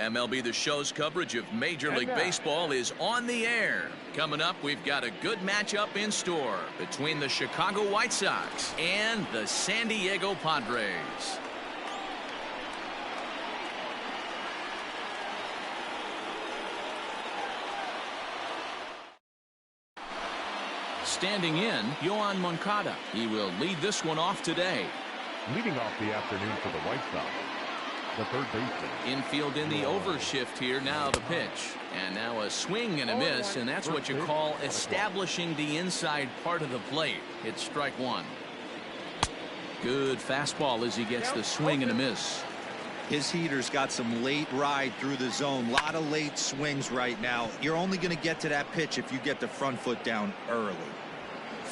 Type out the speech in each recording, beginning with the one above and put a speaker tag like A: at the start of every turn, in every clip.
A: MLB The Show's coverage of Major League Baseball is on the air. Coming up, we've got a good matchup in store between the Chicago White Sox and the San Diego Padres. Standing in, Yoan Moncada. He will lead this one off today.
B: Leading off the afternoon for the White Sox, the third baseman.
A: Infield in the overshift here. Now the pitch. And now a swing and a miss, and that's what you call establishing the inside part of the plate. It's strike one. Good fastball as he gets the swing and a miss.
C: His heater's got some late ride through the zone. A lot of late swings right now. You're only going to get to that pitch if you get the front foot down early.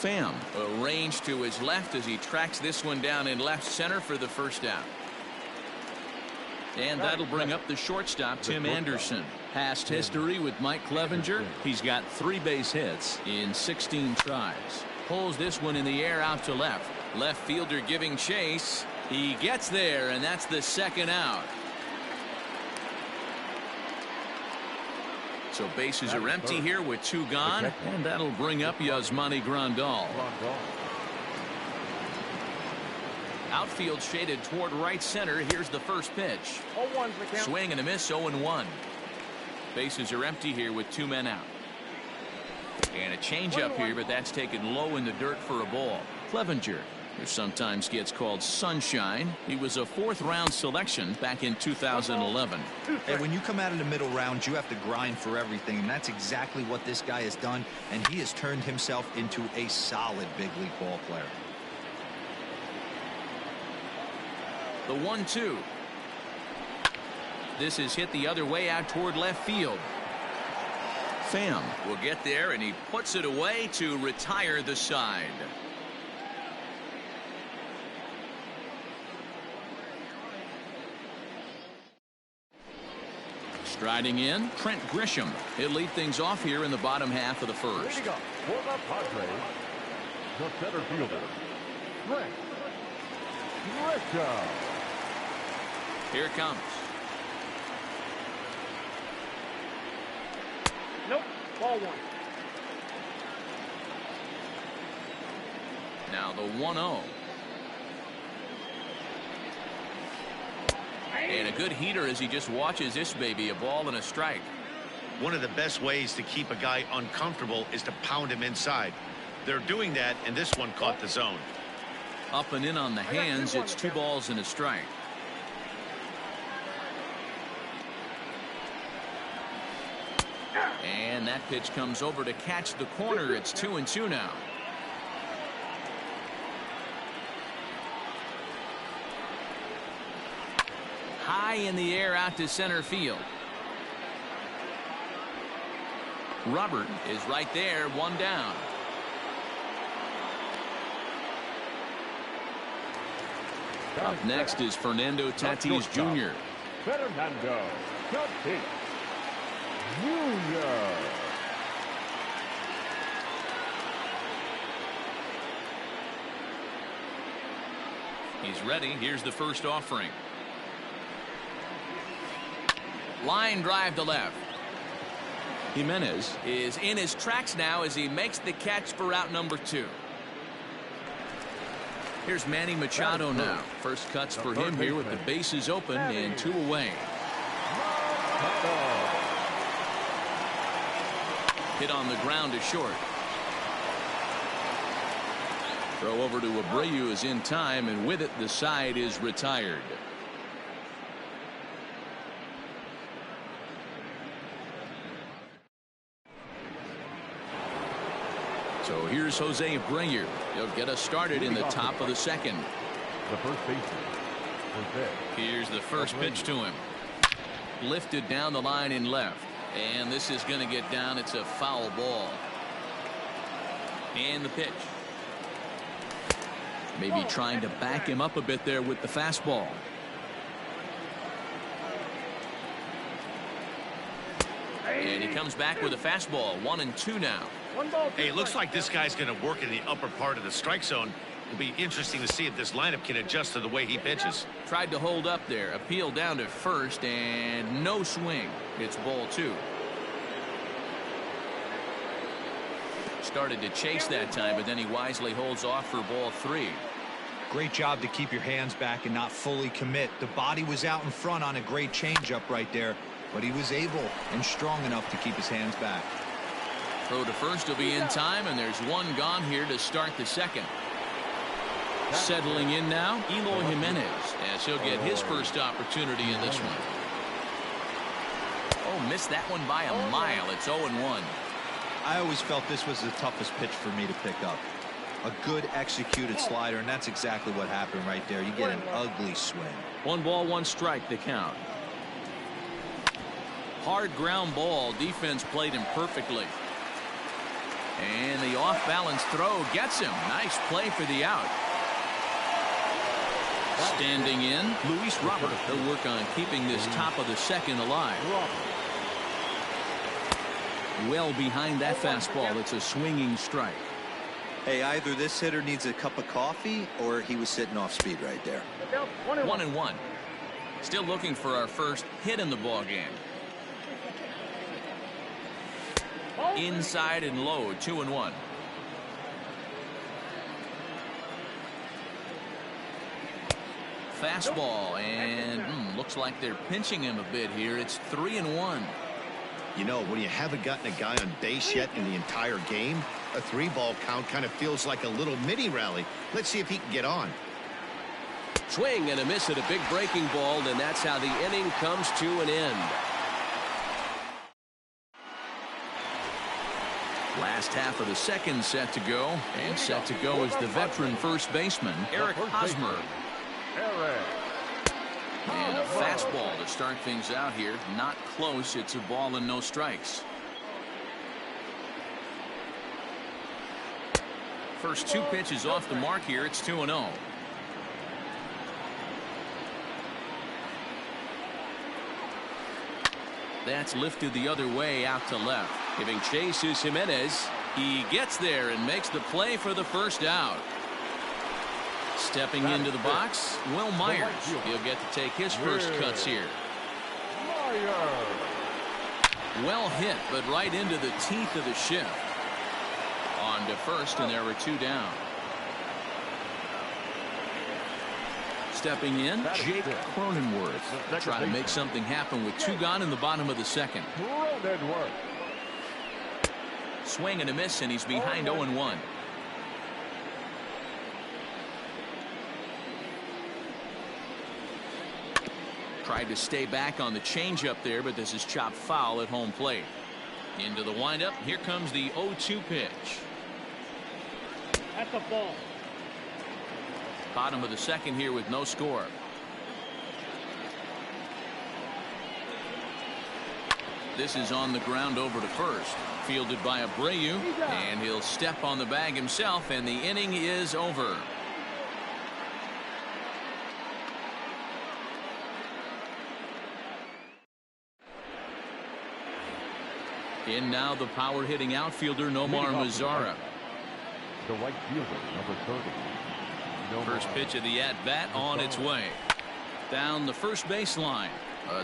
A: Pham arranged to his left as he tracks this one down in left center for the first out. And that'll bring up the shortstop, Tim Anderson. Past history with Mike Clevenger. He's got 3 base hits in 16 tries. Pulls this one in the air out to left. Left fielder giving chase. He gets there, and that's the second out. So bases are empty here with 2 gone, and that'll bring up Yasmani Grandal. Outfield shaded toward right center. Here's the first pitch. Swing and a miss, 0-1. Bases are empty here with 2 men out. And a changeup here, but that's taken low in the dirt for a ball. Clevenger, who sometimes gets called Sunshine. He was a 4th-round selection back in 2011.
C: Hey, when you come out in the middle rounds, you have to grind for everything, and that's exactly what this guy has done, and he has turned himself into a solid big league ball player.
A: The 1-2. This is hit the other way out toward left field. Pham will get there, and he puts it away to retire the side. Striding in, Trent Grisham. He'll lead things off here in the bottom half of the first.
B: Leading up for the Padres, the center fielder, Trent Grisham.
A: Here it comes.
D: Nope, ball 1.
A: Now the 1-0. And a good heater as he just watches this baby. A ball and a strike.
E: One of the best ways to keep a guy uncomfortable is to pound him inside. They're doing that, and this one caught the zone.
A: Up and in on the hands. It's 2 balls and a strike. And that pitch comes over to catch the corner. It's 2-2 now. High in the air out to center field. Robert is right there, 1 down. Up next is Fernando Tatis Jr.
B: Fernando Tatis Jr.
A: He's ready. Here's the first offering. Line drive to left. Jimenez is in his tracks now as he makes the catch for out number 2. Here's Manny Machado now. First cuts for him here with the bases open and 2 away. Hit on the ground to short. Throw over to Abreu is in time, and with it the side is retired. So here's Jose Abreu. He'll get us started in the top of the second.
B: The first baseman, Jose.
A: Here's the first pitch to him. Lifted down the line in left. And this is going to get down. It's a foul ball. And the pitch. Maybe trying to back him up a bit there with the fastball. And he comes back with a fastball. 1-2 now.
E: Hey, it looks like this guy's going to work in the upper part of the strike zone. It'll be interesting to see if this lineup can adjust to the way he pitches.
A: Tried to hold up there. Appeal down to first, and no swing. It's ball 2. Started to chase that time, but then he wisely holds off for ball 3.
C: Great job to keep your hands back and not fully commit. The body was out in front on a great changeup right there, but he was able and strong enough to keep his hands back.
A: Throw to first will be in time, and there's one gone here to start the second. Settling in now, Eloy Jimenez, as he'll get his first opportunity in this one. Oh, missed that one by a mile. It's 0-1.
C: I always felt this was the toughest pitch for me to pick up. A good executed slider, and that's exactly what happened right there. You get an ugly swing.
A: 1 ball, 1 strike, the count. Hard ground ball. Defense played him perfectly. And the off-balance throw gets him. Nice play for the out. Standing in, Luis Robert. He'll work on keeping this top of the second alive. Well behind that fastball. It's a swinging strike.
C: Hey, either this hitter needs a cup of coffee or he was sitting off speed right there.
A: 1-1. Still looking for our first hit in the ball game. Inside and low, 2-1. Fastball, and looks like they're pinching him a bit here. It's 3-1.
E: You know, when you haven't gotten a guy on base yet in the entire game, a 3-ball count kind of feels like a little mini rally. Let's see if he can get on.
A: Swing and a miss at a big breaking ball, and that's how the inning comes to an end. Last half of the second set to go, and set to go is the veteran first baseman, Eric Hosmer. And a fastball to start things out here. Not close. It's a ball and no strikes. First 2 pitches off the mark here. It's 2-0. That's lifted the other way out to left. Giving chase is Jimenez. He gets there and makes the play for the first out. Stepping into the box, Will Myers. He'll get to take his first cuts here. Well hit, but right into the teeth of the shift. On to first, and there were 2 down. Stepping in, Jake Cronenworth. Try to make something happen with 2 gone in the bottom of the second. Swing and a miss, and he's behind 0-1. Tried to stay back on the changeup there, but this is chopped foul at home plate. Into the windup. Here comes the 0-2 pitch.
D: That's a ball.
A: Bottom of the second here with no score. This is on the ground over to first. Fielded by Abreu, and he'll step on the bag himself, and the inning is over. In now the power hitting outfielder Nomar Mazara.
B: The right fielder, number 30.
A: First pitch of the at-bat on its way. Down the first baseline.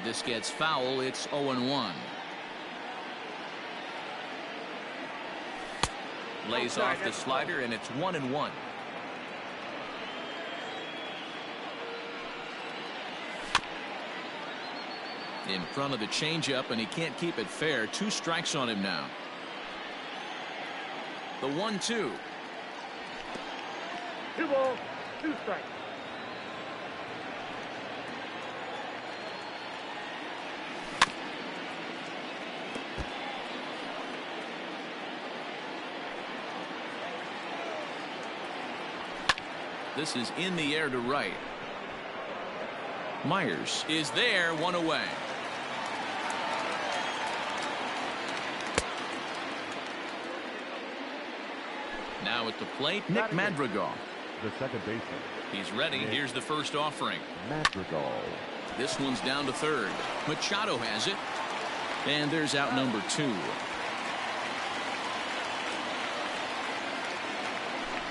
A: This gets foul. It's 0-1. Lays off the slider, and it's 1-1. In front of the changeup, and he can't keep it fair. 2 strikes on him now. The 1-2.
D: 2 balls, 2 strikes.
A: This is in the air to right. Myers is there, 1 away. Now at the plate, Nick Madrigal.
B: The second baseman.
A: He's ready. Here's the first offering.
B: Madrigal.
A: This one's down to third. Machado has it. And there's out number 2.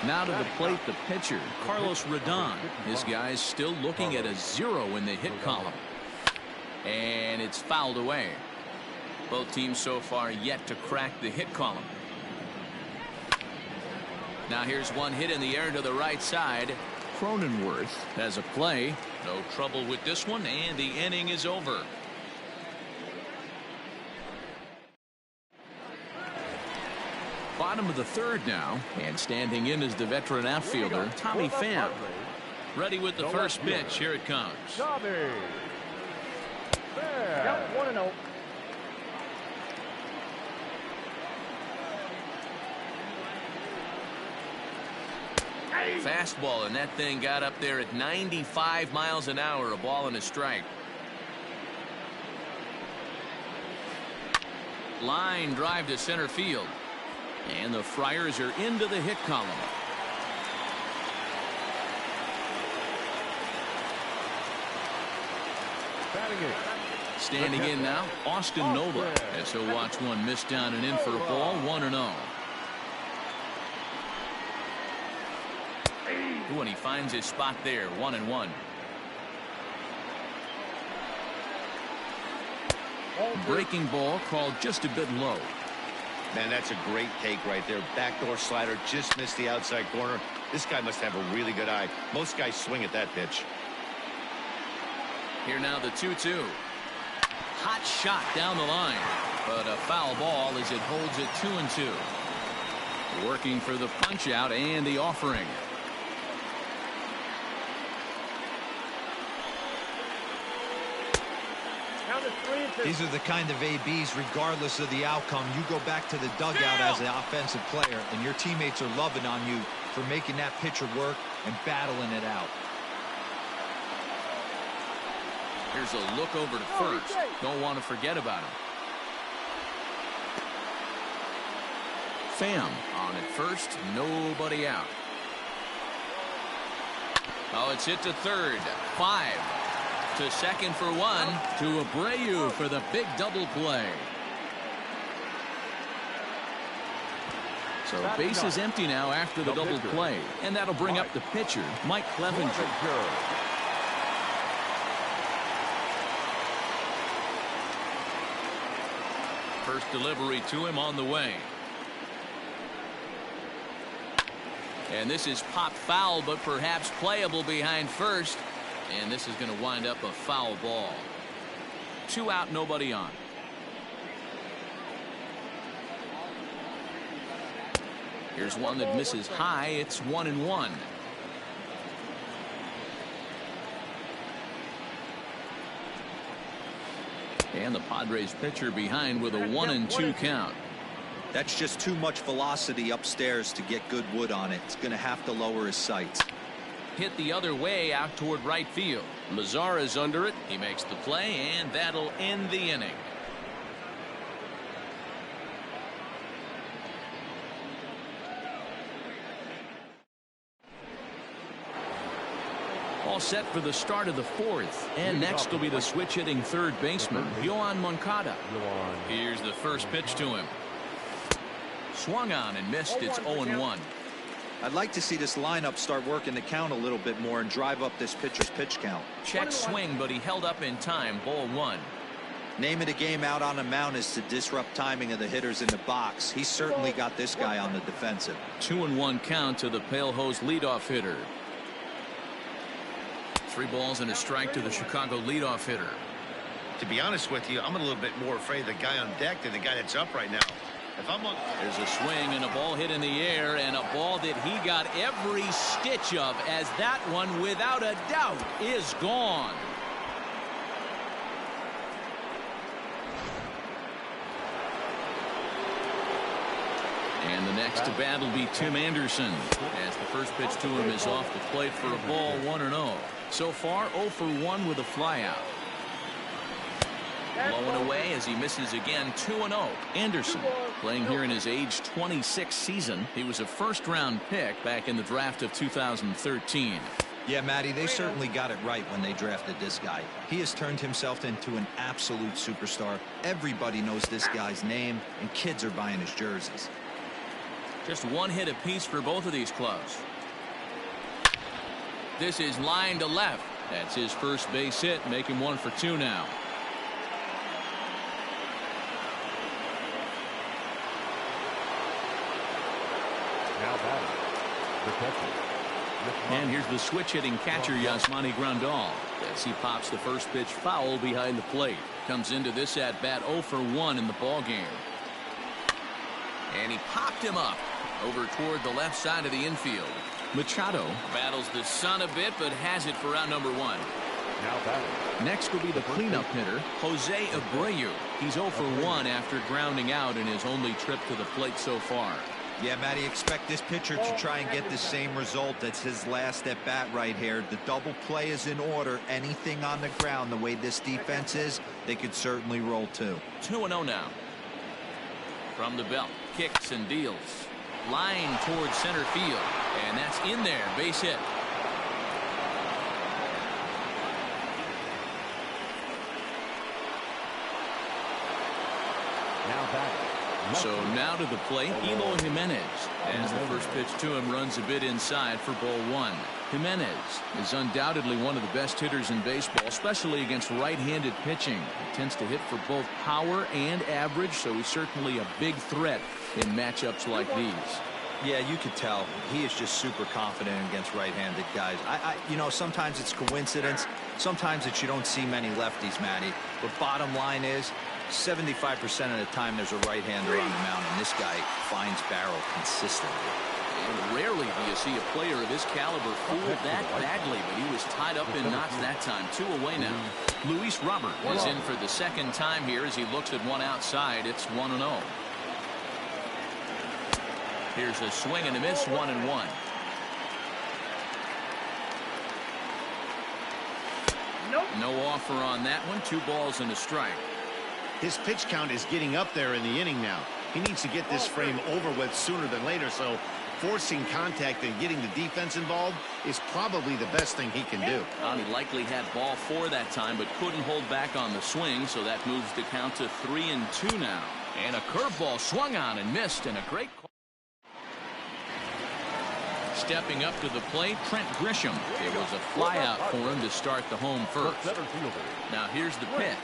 A: Now to the plate, the pitcher, Carlos Rodon. His guy's still looking at a 0 in the hit column. And it's fouled away. Both teams so far yet to crack the hit column. Now here's one hit in the air to the right side. Cronenworth has a play. No trouble with this one, and the inning is over. Bottom of the third now, and standing in is the veteran outfielder, Tommy Pham. Ready with the first pitch. Here it comes.
D: Count 1-0.
A: Fastball, and that thing got up there at 95 miles an hour. A ball and a strike. Line drive to center field. And the Friars are into the hit column. Standing in now, Austin Nola, as he'll watch one miss down and in for a ball. 1-0. When he finds his spot there. 1-1. Breaking ball called just a bit low.
E: Man, that's a great take right there. Backdoor slider, just missed the outside corner. This guy must have a really good eye. Most guys swing at that pitch.
A: Here now the 2-2. Hot shot down the line, but a foul ball as it holds it 2-2. Working for the punch out and the offering.
C: These are the kind of ABs, regardless of the outcome. You go back to the dugout as an offensive player, and your teammates are loving on you for making that pitcher work and battling it out.
A: Here's a look over to first. Don't want to forget about him. Pham on at first. Nobody out. Oh, it's hit to third. 5. To second for 1. To Abreu for the big double play. So base is empty now after the double play. And that'll bring up the pitcher, Mike Clevenger. First delivery to him on the way. And this is popped foul, but perhaps playable behind first. And this is going to wind up a foul ball. 2 out, nobody on. Here's one that misses high. It's 1-1. And the Padres pitcher behind with a 1-2 count.
C: That's just too much velocity upstairs to get good wood on it. It's going to have to lower his sights.
A: Hit the other way out toward right field. Lazar is under it. He makes the play, and that'll end the inning. All set for the start of the 4th. And next will be the switch-hitting third baseman, Yoan Moncada. Here's the first pitch to him. Swung on and missed. It's 0-1.
C: I'd like to see this lineup start working the count a little bit more and drive up this pitcher's pitch count.
A: Check swing, but he held up in time. Ball 1.
C: Name of the game out on the mound is to disrupt timing of the hitters in the box. He's certainly got this guy on the defensive.
A: 2-1 count to the Pale Hose leadoff hitter. 3 balls and a strike to the Chicago leadoff hitter.
E: To be honest with you, I'm a little bit more afraid of the guy on deck than the guy that's up right now. If I'm on...
A: There's a swing and a ball hit in the air, and a ball that he got every stitch of, as that one, without a doubt, is gone. And the next to bat will be Tim Anderson, as the first pitch to him is off the plate for a ball. 1-0. So far 0 for 1 with a flyout. Blowing away as he misses again. 2-0. Anderson playing here in his age 26 season. He was a first-round pick back in the draft of 2013.
C: Yeah, Matty, they certainly got it right when they drafted this guy. He has turned himself into an absolute superstar. Everybody knows this guy's name, and kids are buying his jerseys.
A: Just one hit apiece for both of these clubs. This is line to left. That's his first base hit, making 1 for 2 now.
B: Now batting, the catcher.
A: And here's the switch hitting catcher Yasmani Grandal as he pops the first pitch foul behind the plate. Comes into this at bat 0 for 1 in the ball game. And he popped him up over toward the left side of the infield. Machado battles the sun a bit, but has it for out number 1.
B: Now batting.
A: Next will be the cleanup hitter, Jose Abreu. He's 0 for 1 after grounding out in his only trip to the plate so far.
C: Yeah, Matty, expect this pitcher to try and get the same result. That's his last at bat right here. The double play is in order. Anything on the ground, the way this defense is, they could certainly roll too.
A: 2-0 now. From the belt, kicks and deals. Line towards center field, and that's in there. Base hit.
B: Now batting.
A: So now to the plate, Eloy Jimenez, as the first pitch to him runs a bit inside for ball 1. Jimenez is undoubtedly one of the best hitters in baseball, especially against right-handed pitching. He tends to hit for both power and average, so he's certainly a big threat in matchups like these.
C: Yeah, you could tell he is just super confident against right-handed guys. You know, sometimes it's coincidence. Sometimes it's you don't see many lefties, Matty. But bottom line is, 75% of the time there's a right-hander on the mound, and this guy finds barrel consistently.
A: And rarely do you see a player of this caliber fooled that badly, but he was tied up in knots that time. 2 away now. Luis Robert is in for the second time here as he looks at one outside. It's 1-0. Here's a swing and a miss, 1-1. No offer on that one. 2 balls and a strike.
E: His pitch count is getting up there in the inning now. He needs to get this frame over with sooner than later, so forcing contact and getting the defense involved is probably the best thing he can do.
A: He likely had ball 4 that time, but couldn't hold back on the swing, so that moves the count to 3-2 now. And a curveball swung on and missed, and a great call. Stepping up to the plate, Trent Grisham. It was a fly out for him to start the home first. Now here's the pitch.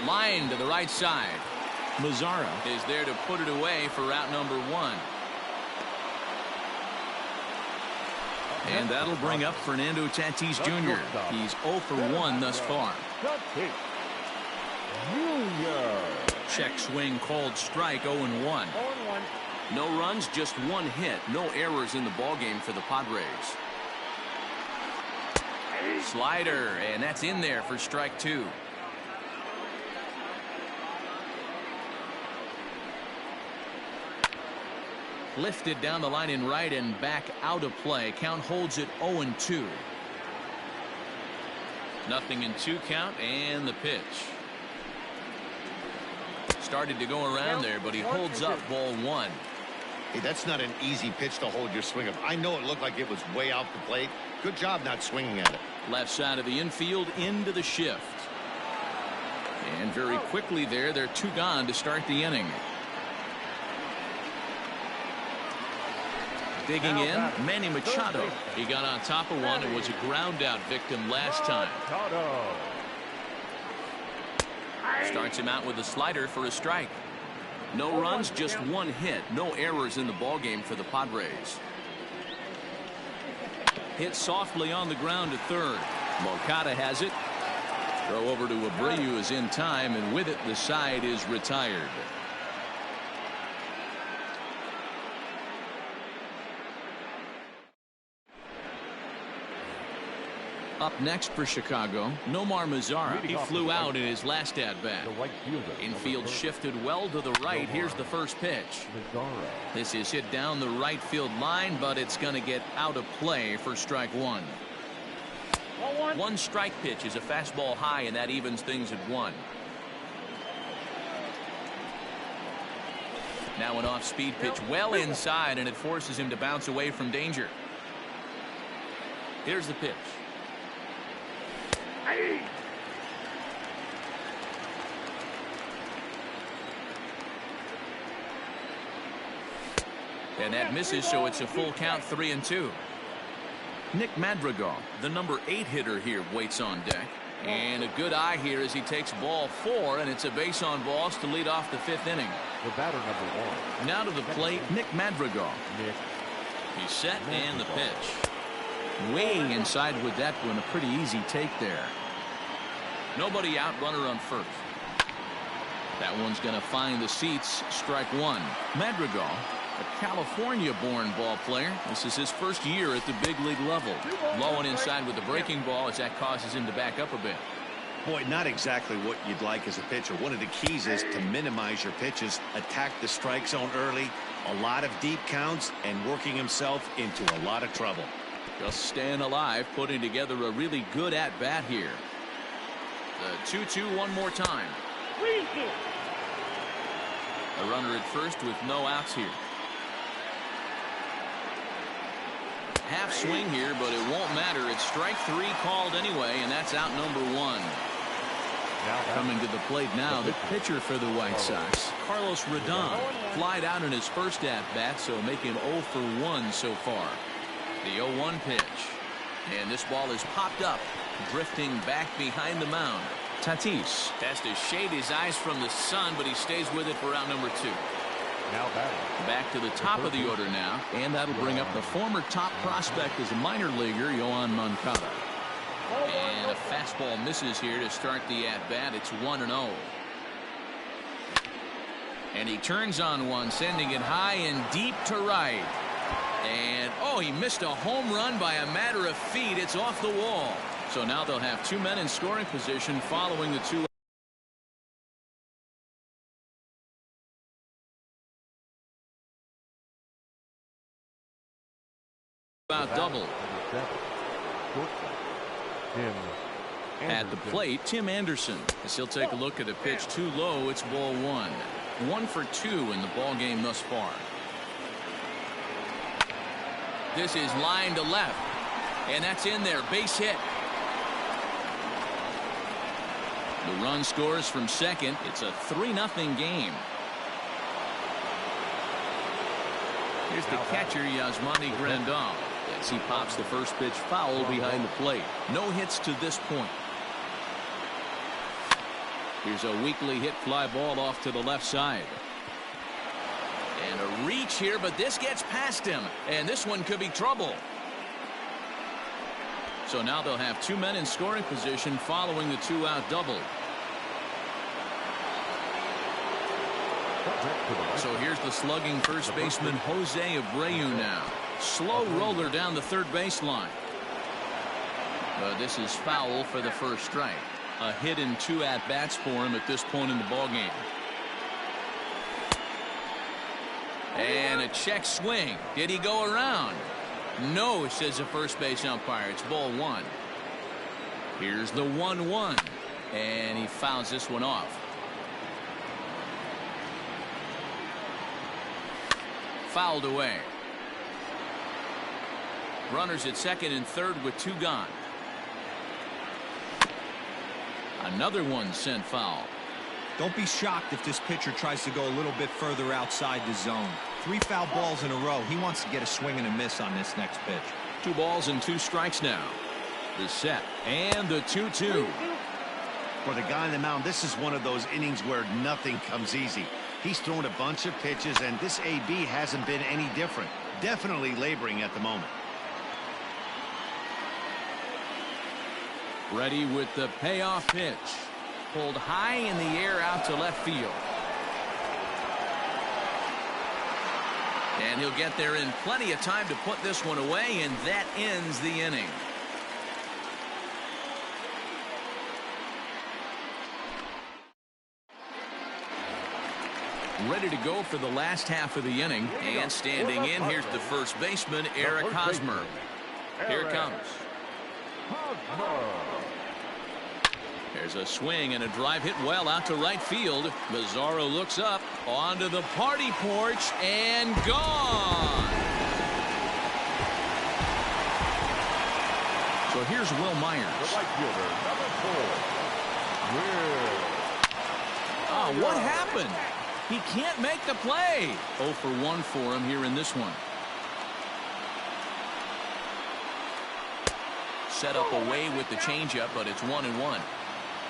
A: Line to the right side. Mazzara is there to put it away for out number 1. And that'll bring up Fernando Tatis Jr. He's 0 for 1 thus far. Check swing called strike, 0-1. No runs, just 1 hit. No errors in the ballgame for the Padres. Slider, and that's in there for strike 2. Lifted down the line in right and back out of play. Count holds it 0-2. Nothing in 2 count, and the pitch. Started to go around there, but he holds up ball 1.
E: Hey, that's not an easy pitch to hold your swing up. I know it looked like it was way out the plate. Good job not swinging at it.
A: Left side of the infield into the shift. And very quickly there, they're 2 gone to start the inning. Digging in, Manny Machado. He got on top of one and was a ground out victim last time. Starts him out with a slider for a strike. No runs, just 1 hit. No errors in the ballgame for the Padres. Hit softly on the ground to third. Moncada has it. Throw over to Abreu is in time, and with it, the side is retired. Up next for Chicago, Nomar Mazzara. He flew out in his last at-bat. Infield shifted well to the right. Here's the first pitch. This is hit down the right field line, but it's going to get out of play for strike 1. 1 strike pitch is a fastball high, and that evens things at 1. Now an off-speed pitch well inside, and it forces him to bounce away from danger. Here's the pitch. And that misses, so it's a full count, 3-2. Nick Madrigal, the number 8 hitter here, waits on deck. And a good eye here as he takes ball 4, and it's a base on balls to lead off the 5th inning.
B: The batter, number 1.
A: Now to the plate, Nick Madrigal. He's set, and the pitch. Way inside with that one, a pretty easy take there. Nobody out, runner on first. That one's going to find the seats, strike 1. Madrigal, a California-born ball player. This is his first year at the big league level. Low and inside with the breaking ball as that causes him to back up a bit.
E: Boy, not exactly what you'd like as a pitcher. One of the keys is to minimize your pitches, attack the strike zone early, a lot of deep counts, and working himself into a lot of trouble.
A: Just staying alive, putting together a really good at-bat here. The 2-2 one more time. A runner at first with no outs here. Half swing here, but it won't matter. It's strike 3 called anyway, and that's out number 1. Coming to the plate now, the pitcher for the White Sox, Carlos Rodon, flied out in his first at-bat, so make him 0 for 1 so far. The 0-1 pitch, and this ball is popped up, drifting back behind the mound. Tatis has to shade his eyes from the sun, but he stays with it for out number 2.
B: Now
A: back to the top of the order now, and that'll bring up the former top prospect as a minor leaguer, Yoán Moncada. And a fastball misses here to start the at-bat. It's 1-0. And he turns on one, sending it high and deep to right. And, oh, he missed a home run by a matter of feet. It's off the wall. So now they'll have 2 men in scoring position following the 2 out double. At the plate, Tim Anderson, as he'll take a look at a pitch too low. It's ball 1. 1 for 2 in the ball game thus far. This is line to left, and that's in there. Base hit. The run scores from second. It's a 3-0 game. Here's the catcher, Yasmani Grandal, as he pops the first pitch foul behind the plate. No hits to this point. Here's a weakly hit fly ball off to the left side. And a reach here, but this gets past him, and this one could be trouble. So now they'll have 2 men in scoring position following the 2-out double. So here's the slugging first baseman Jose Abreu now. Slow roller down the third baseline. But this is foul for the first strike. A hit in 2 at-bats for him at this point in the ballgame. And a check swing. Did he go around? No, says the first base umpire. It's ball 1. Here's the 1-1. And he fouls this one off. Fouled away. Runners at second and third with 2 gone. Another one sent foul.
C: Don't be shocked if this pitcher tries to go a little bit further outside the zone. 3 foul balls in a row. He wants to get a swing and a miss on this next pitch.
A: 2 balls and 2 strikes now. The set and the 2-2.
E: For the guy on the mound, this is one of those innings where nothing comes easy. He's thrown a bunch of pitches, and this AB hasn't been any different. Definitely laboring at the moment.
A: Ready with the payoff pitch. Pulled high in the air out to left field. And he'll get there in plenty of time to put this one away, and that ends the inning. Ready to go for the last half of the inning, and standing in, here's the first baseman, Eric Hosmer. Here it comes. There's a swing and a drive hit well out to right field. Mazzaro looks up onto the party porch and gone. So here's Will Myers.
B: The right fielder, number 4.
A: Oh, what happened? He can't make the play. 0 for 1 for him here in this one. Set up away with the changeup, but it's 1-1.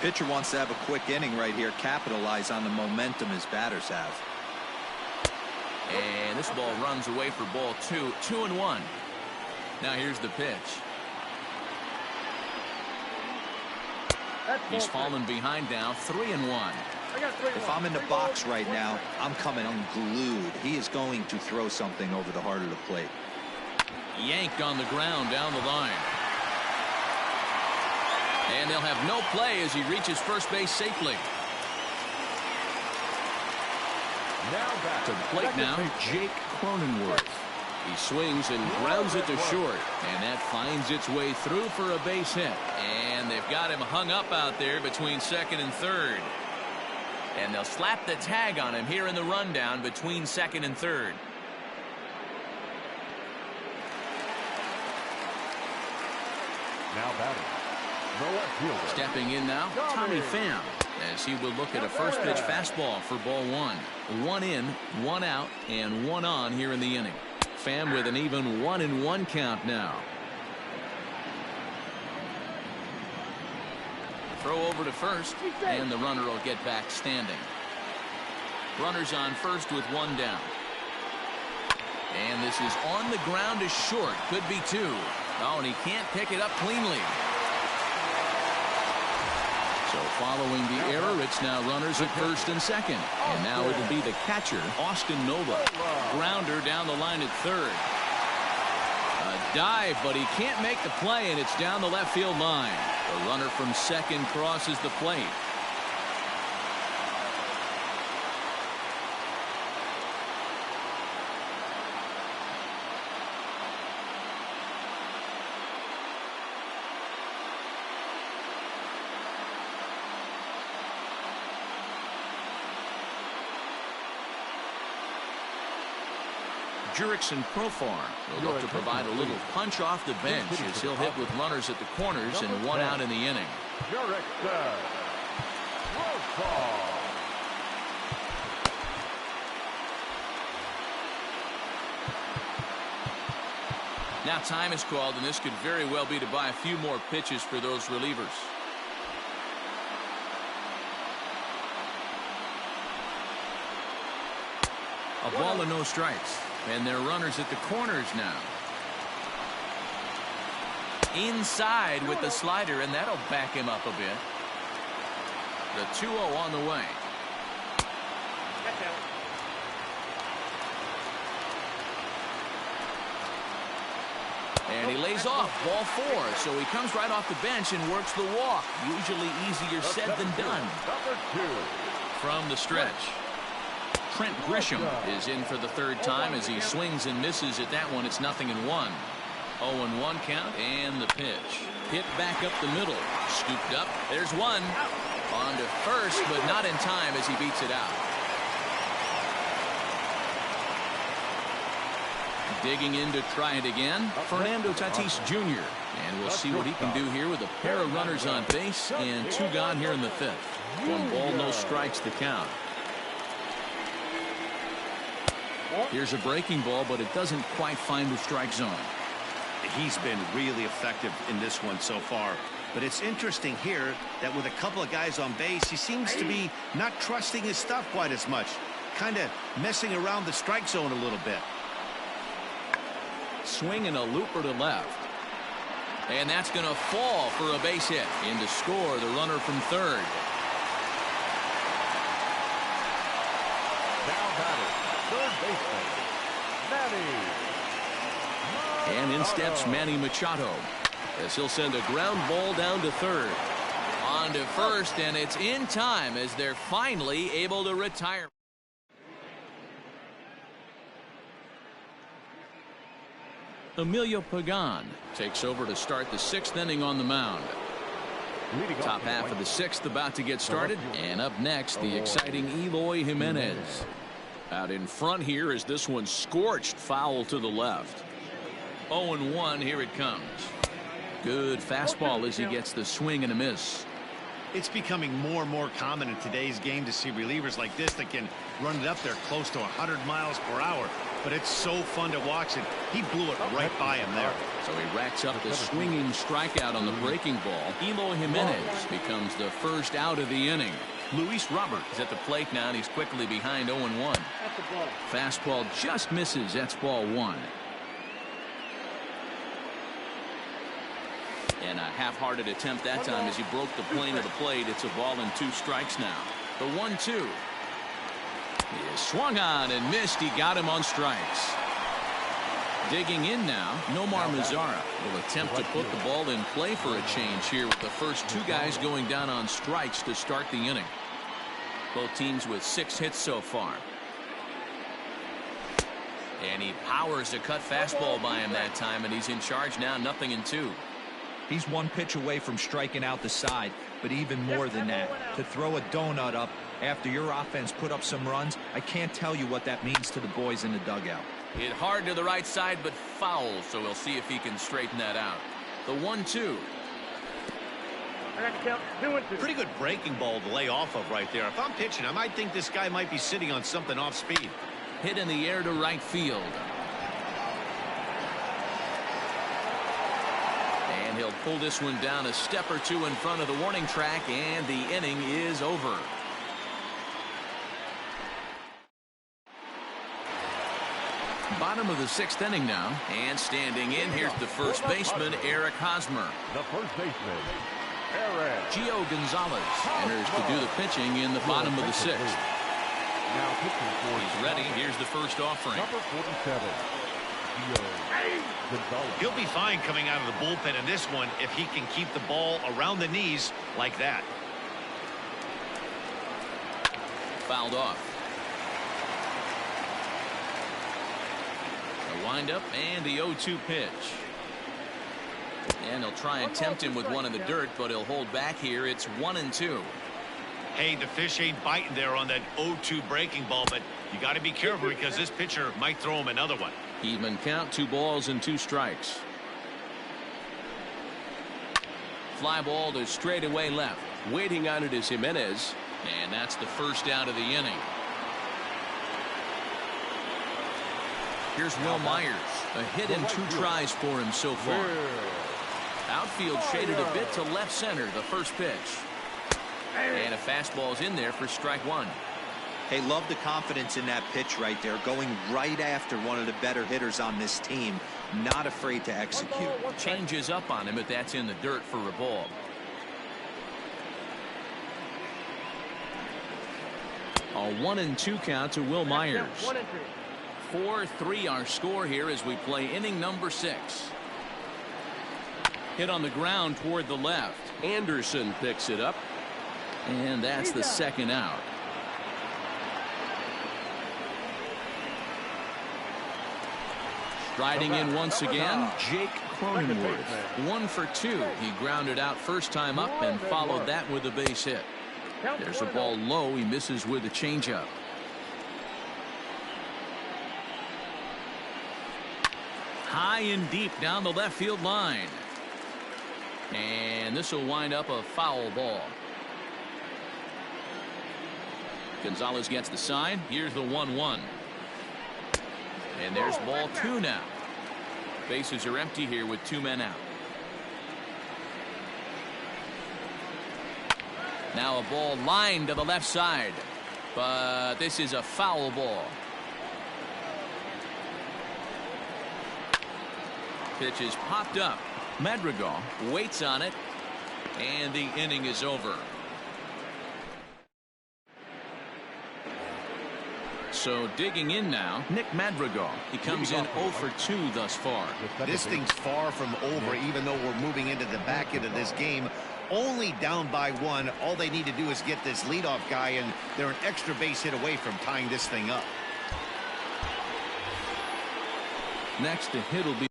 C: Pitcher wants to have a quick inning right here, capitalize on the momentum his batters have.
A: And this ball runs away for ball 2. 2-1. Now here's the pitch. He's fallen behind now. 3-1.
C: If I'm in the box right now, I'm coming unglued. He is going to throw something over the heart of the plate.
A: Yanked on the ground down the line. And they'll have no play as he reaches first base safely.
B: Now back
A: to the plate now, Jake Cronenworth. He swings and grounds it to short, and that finds its way through for a base hit. And they've got him hung up out there between second and third. And they'll slap the tag on him here in the rundown between second and third.
B: Now batting. The left fielder.
A: Stepping in now, Tommy Pham, as he will look at a first pitch fastball for ball 1. 1 in, 1 out, and 1 on here in the inning. Pham with an even 1-1 count now. Throw over to first, and the runner will get back standing. Runners on first with 1 down. And this is on the ground to short. Could be 2. Oh, and he can't pick it up cleanly. So following the error, it's now runners at first and second. And now it'll be the catcher, Austin Nova. Grounder down the line at third. A dive, but he can't make the play, and it's down the left field line. The runner from second crosses the plate. Jurickson Profar will look to provide a little punch off the bench as he'll hit with runners at the corners and 1 out in the inning.
B: Jurickson Profar.
A: Now time is called, and this could very well be to buy a few more pitches for those relievers. A ball and no strikes. And they're runners at the corners now. Inside with the slider, and that'll back him up a bit. The 2-0 on the way. And he lays off ball 4, so he comes right off the bench and works the walk. Usually easier said than done. From the stretch. Trent Grisham is in for the 3rd time as he swings and misses at that one. It's 0-1. 0-1 count, and the pitch. Hit back up the middle. Scooped up. There's 1. On to first, but not in time as he beats it out. Digging in to try it again, Fernando Tatis Jr. And we'll see what he can do here with a pair of runners on base and 2 gone here in the 5th. 1 ball, no strikes to count. Here's a breaking ball, but it doesn't quite find the strike zone.
E: He's been really effective in this one so far. But it's interesting here that with a couple of guys on base, he seems to be not trusting his stuff quite as much. Kind of messing around the strike zone a little bit.
A: Swinging a looper to left. And that's going to fall for a base hit. In to score, the runner from third.
B: Now batting, third baseman, Manny.
A: And in steps Manny Machado as he'll send a ground ball down to third. On to first, and it's in time as they're finally able to retire. Emilio Pagan takes over to start the 6th inning on the mound. Top half of the 6th about to get started, and up next the exciting Eloy Jimenez. Out in front here as this one scorched foul to the left. 0-1, here it comes. Good fastball as he gets the swing and a miss.
E: It's becoming more and more common in today's game to see relievers like this that can run it up there close to 100 miles per hour. But it's so fun to watch it. He blew it right by him there.
A: So he racks up the swinging strikeout on the breaking ball. Eloy Jimenez becomes the first out of the inning. Luis Robert is at the plate now, and he's quickly behind 0-1. Fastball just misses. That's ball one. And a half-hearted attempt that time as he broke the plane of the plate. It's a ball and 2 strikes now. The 1-2. He is swung on and missed. He got him on strikes. Digging in now, Nomar Mazara will attempt to put the ball in play for a change here with the first 2 guys going down on strikes to start the inning. Both teams with 6 hits so far. And he powers a cut fastball by him that time, and he's in charge now, 0-2.
C: He's 1 pitch away from striking out the side, but even more than that, to throw a donut up after your offense put up some runs, I can't tell you what that means to the boys in the dugout.
A: Hit hard to the right side, but foul, so we'll see if he can straighten that out. The 1-2.
E: Pretty good breaking ball to lay off of right there. If I'm pitching, I might think this guy might be sitting on something off speed.
A: Hit in the air to right field. And he'll pull this one down a step or 2 in front of the warning track, and the inning is over. Bottom of the 6th inning now, and standing in, here's the first baseman, Eric Hosmer.
B: The first baseman, Eric.
A: Gio Gonzalez enters to do the pitching in the bottom of the 6th.
B: Now pitching for
A: He's ready. Here's the first offering.
B: number 47, Gio Gonzalez.
E: He'll be fine coming out of the bullpen in this one if he can keep the ball around the knees like that.
A: Fouled off. The windup and the 0-2 pitch. And he'll try and tempt him with one in the dirt, but he'll hold back here. It's 1-2.
E: Hey, the fish ain't biting there on that 0-2 breaking ball, but you got to be careful because this pitcher might throw him another one.
A: Even count, 2 balls and 2 strikes. Fly ball to straightaway left. Waiting on it is Jimenez, and that's the first out of the inning. Here's Will Myers. A hit and 2 tries for him so far. Outfield shaded a bit to left center. The first pitch. And a fastball's in there for strike 1.
C: Hey, love the confidence in that pitch right there, going right after one of the better hitters on this team. Not afraid to execute.
A: Changes up on him, but that's in the dirt for a ball. A 1-2 count to Will Myers. 4-3 our score here as we play inning number 6. Hit on the ground toward the left. Anderson picks it up. And that's the second out. Striding in once again, Jake Cronenworth. 1 for 2. He grounded out first time up and followed that with a base hit. There's a ball low. He misses with a changeup. High and deep down the left field line. And this will wind up a foul ball. Gonzalez gets the sign. Here's the 1-1. And there's ball 2 now. Bases are empty here with 2 men out. Now a ball lined to the left side. But this is a foul ball. Pitch is popped up. Madrigal waits on it. And the inning is over. So digging in now, Nick Madrigal. He comes in 0 for 2 thus far.
E: This thing's far from over, even though we're moving into the back end of this game. Only down by 1. All they need to do is get this leadoff guy, and they're an extra base hit away from tying this thing up.
A: Next to hit will be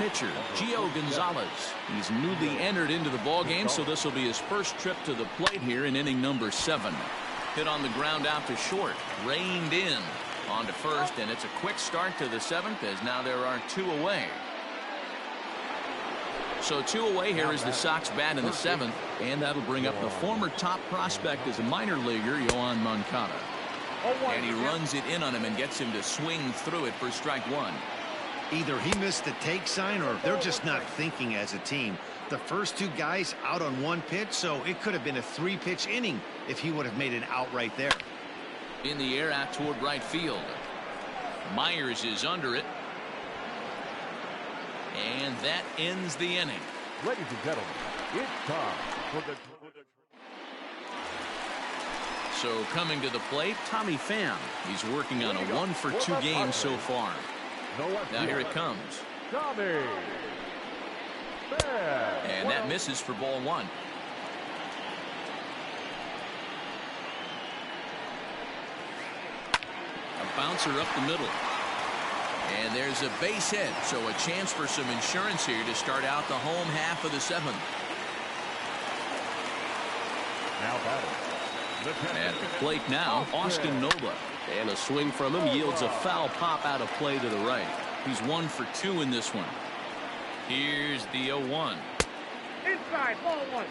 A: pitcher, Gio Gonzalez. He's newly entered into the ballgame, so this will be his first trip to the plate here in inning number 7. Hit on the ground out to short, reined in on to first, and it's a quick start to the 7th as now there are 2 away. So 2 away here is the Sox bat in the 7th, and that'll bring up the former top prospect as a minor leaguer, Yoan Moncada. And he runs it in on him and gets him to swing through it for strike 1.
E: Either he missed the take sign or they're just not thinking as a team. The first 2 guys out on 1 pitch, so it could have been a 3-pitch inning if he would have made an out right there.
A: In the air out toward right field. Myers is under it. And that ends the inning.
B: Ladies and gentlemen, it's time for the...
A: So coming to the plate, Tommy Pham. He's working on a 1-for-2 game so far. Now here it comes.
B: Tommy Pham.
A: And that misses for ball 1. A bouncer up the middle. And there's a base hit, so a chance for some insurance here to start out the home half of the 7th.
B: Now batting.
A: At the plate now, Austin Nola. And a swing from him yields a foul pop out of play to the right. He's 1 for 2 in this one. Here's the 0-1.
D: Inside, ball 1.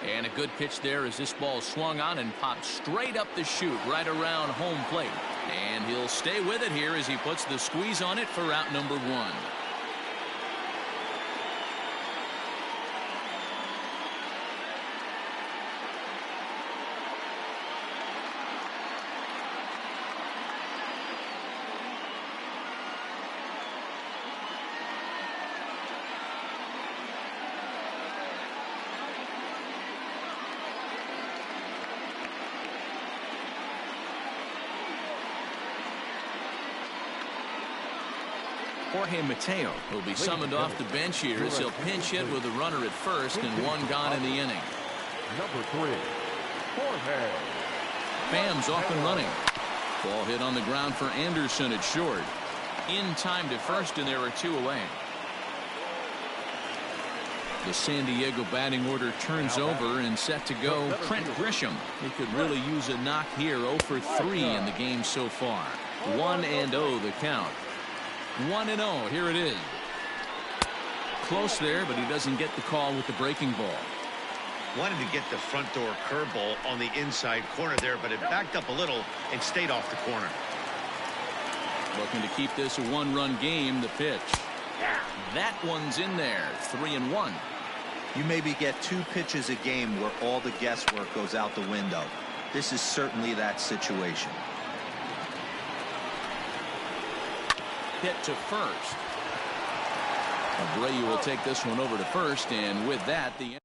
A: And a good pitch there as this ball swung on and popped straight up the chute right around home plate. And he'll stay with it here as he puts the squeeze on it for out number 1. Jorge Mateo will be summoned off the bench here as he'll pinch hit with a runner at first and 1 gone in the inning.
B: Number 3, Jorge.
A: Pham's off and running. Ball hit on the ground for Anderson at short. In time to first, and there are 2 away. The San Diego batting order turns over and set to go. Trent Grisham. He could really use a knock here. 0 for 3 in the game so far. 1-0 the count. 1-0. Here it is. Close there, but he doesn't get the call with the breaking ball.
E: Wanted to get the front door curveball on the inside corner there, but it backed up a little and stayed off the corner.
A: Looking to keep this a 1-run game. The pitch. That one's in there. 3-1.
C: You maybe get 2 pitches a game where all the guesswork goes out the window. This is certainly that situation.
A: Hit to first. Abreu will take this one over to first, and with that, the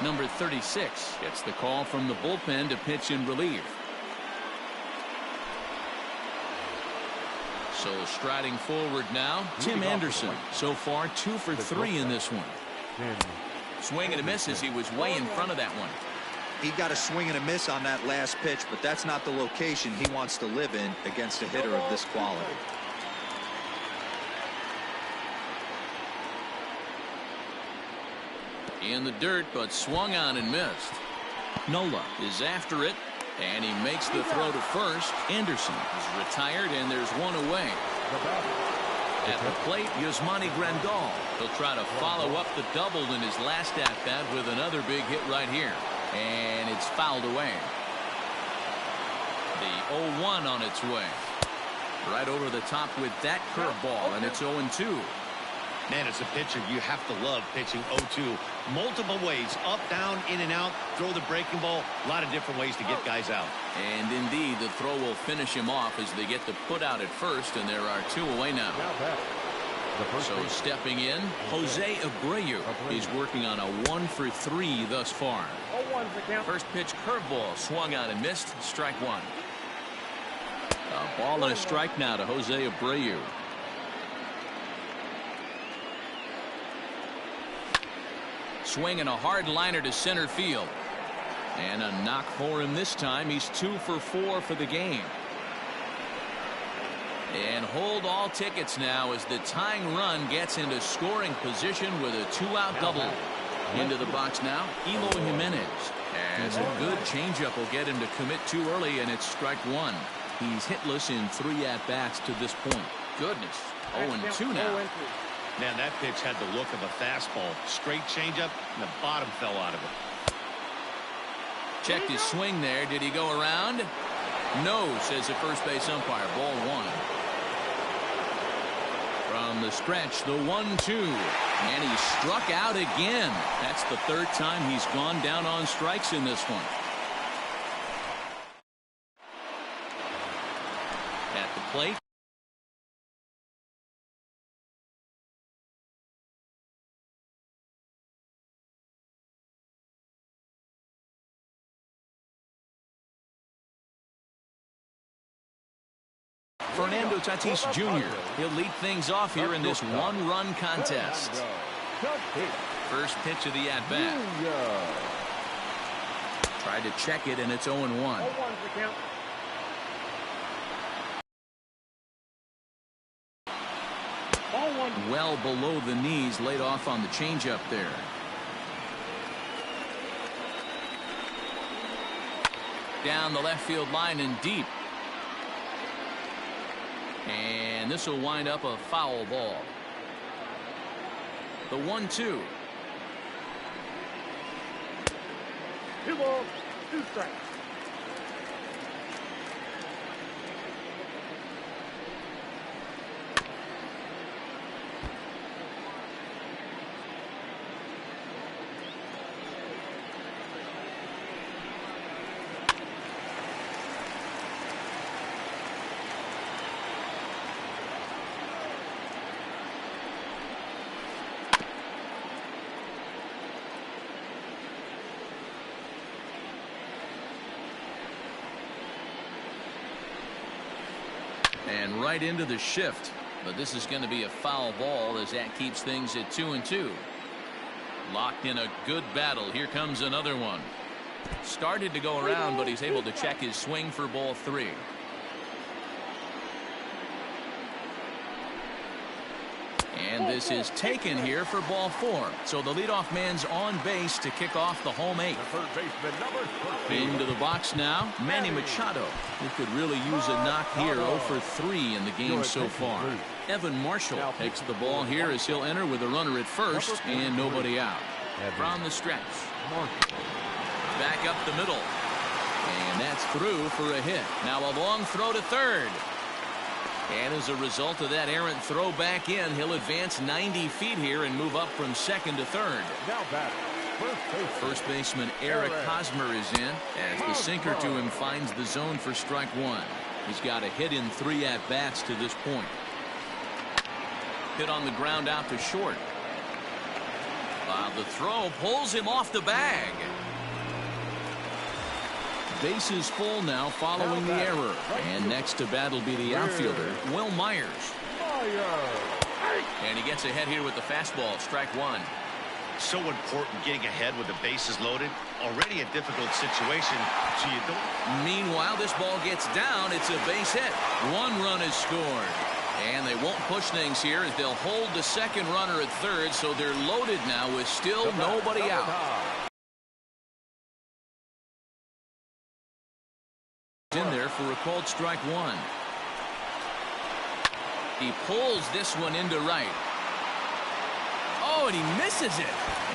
A: number 36 gets the call from the bullpen to pitch in relief. So striding forward now, Tim Anderson. So far 2 for 3 in this one. Swing and a miss as he was way in front of that one.
C: He got a swing and a miss on that last pitch, but that's not the location he wants to live in against a hitter of this quality.
A: In the dirt, but swung on and missed. Nola is after it, and he makes the throw to first. Anderson is retired, and there's 1 away. At the plate, Yasmani Grandal. He'll try to follow up the double in his last at-bat with another big hit right here. And it's fouled away. The 0-1 on its way. Right over the top with that curveball, and it's 0-2.
E: Man, as a pitcher, you have to love pitching 0-2. Multiple ways, up, down, in and out, throw the breaking ball. A lot of different ways to get guys out.
A: And indeed, the throw will finish him off as they get the put out at first, and there are 2 away now. So stepping in, Jose Abreu. He's working on a 1 for 3 thus far. First pitch curveball swung on and missed. Strike 1. A ball and a strike now to Jose Abreu. swing and a hard liner to center field. And a knock for him this time. He's 2 for 4 for the game. And hold all tickets now as the tying run gets into scoring position with a 2-out double. Into the box now, Eloy Jimenez. As a good changeup will get him to commit too early, and it's strike 1. He's hitless in 3 at-bats to this point. Goodness, 0-2 now.
E: Man, that pitch had the look of a fastball. Straight changeup, and the bottom fell out of it.
A: Checked his swing there. Did he go around? No, says the first base umpire. Ball 1. From the stretch, the 1-2. And he struck out again. That's the 3rd time he's gone down on strikes in this one. At the plate. Fernando Tatis Jr. He'll lead things off here in this 1-run contest. First pitch of the at-bat. Tried to check it, and it's 0-1. Well below the knees, laid off on the changeup there. Down the left field line and deep. And this will wind up a foul ball. The 1-2.
D: 2 balls, 2 strikes.
A: And right into the shift. But this is going to be a foul ball as that keeps things at 2-2. Locked in a good battle. Here comes another one. Started to go around, but he's able to check his swing for ball 3. And this is taken here for ball 4. So the leadoff man's on base to kick off the home 8th. Into the box now, Manny Machado, who could really use a knock here. 0 for 3 in the game so far. Evan Marshall takes the ball here as he'll enter with a runner at first and nobody out. From the stretch. Back up the middle. And that's through for a hit. Now a long throw to third. And as a result of that errant throw back in, he'll advance 90 feet here and move up from second to third.
B: Now back.
A: First baseman Eric Hosmer is in as the sinker to him finds the zone for strike 1. He's got a hit in 3 at-bats to this point. Hit on the ground out to short. The throw pulls him off the bag. Bases full now following the error. And next to bat will be the outfielder, Will Myers. And he gets ahead here with the fastball, strike 1.
E: So important getting ahead with the bases loaded. Already a difficult situation, so you don't.
A: Meanwhile, this ball gets down. It's a base hit. 1 run is scored. And they won't push things here as they'll hold the second runner at third, so they're loaded now with still nobody out. In there for a called strike 1. He pulls this one into right. Oh, and he misses it.